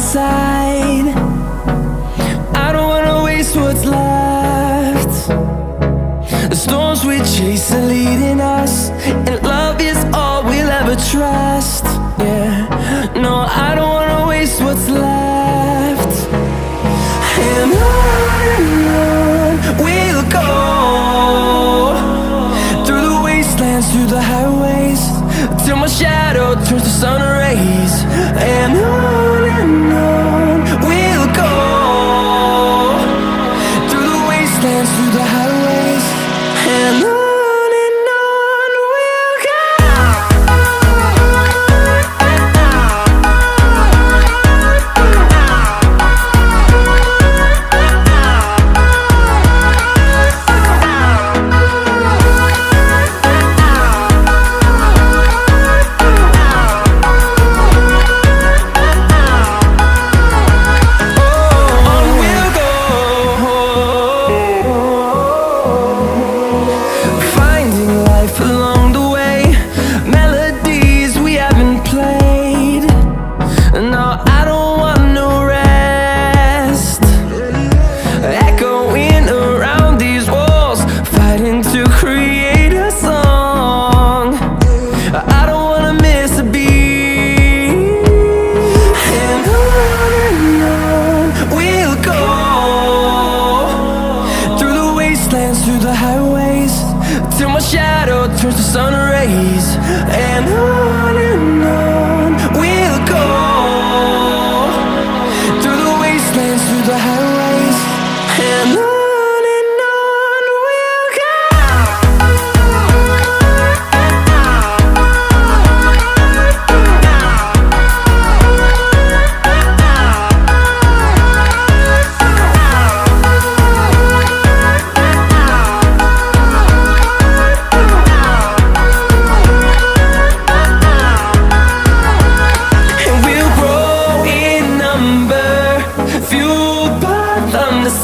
side. I don't wanna waste what's left. The storms we chase are leading us, and love is all we'll ever trust. Yeah, no, I don't wanna waste what's left. And on we'll go, through the wastelands, through the highways, till my shadow turns to sun rays. And on we'll go, through the wastelands, through the highways, and on we'll go. Through the highways, till my shadow turns to sun rays. And on we'll go, through the wastelands, through the highways, and on we'll go.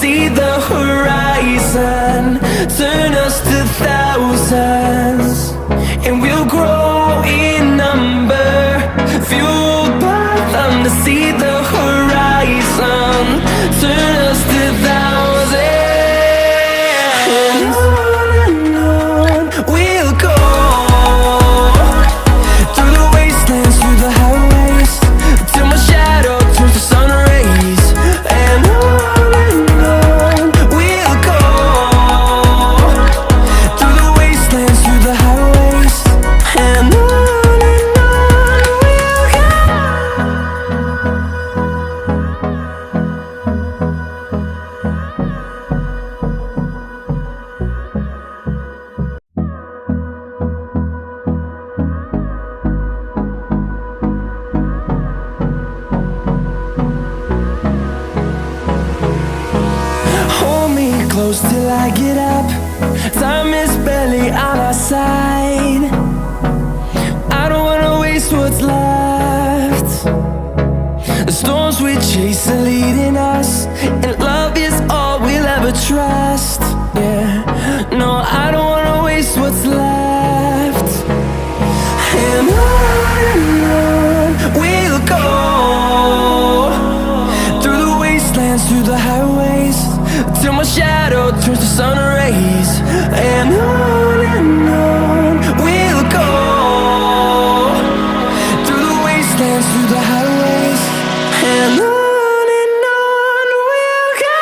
See the horizon turn us to thousands, and we'll grow in number, fueled by them. To see the horizon turn us to thousands, and on we'll go, through the wastelands, through the highways, till my shadow turns to sun rays. And close till I get up. Time is barely on our side. I don't wanna waste what's left. The storms we chase are leading us, and love is all we'll ever trust. Yeah, no, I don't wanna waste what's left. And on we'll go, through the wastelands, through the highways, till my shadow turns to sun rays. And on we'll go, through the wastelands, through the highways, and on we'll go.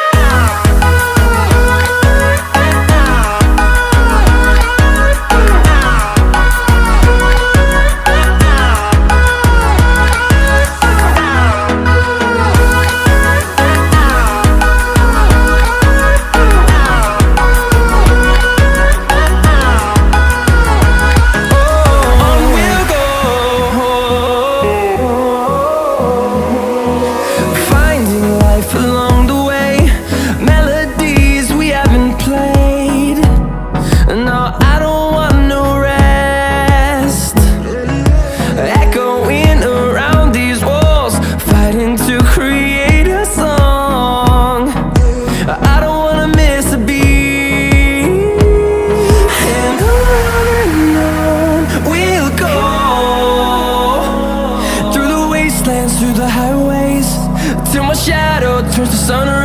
sun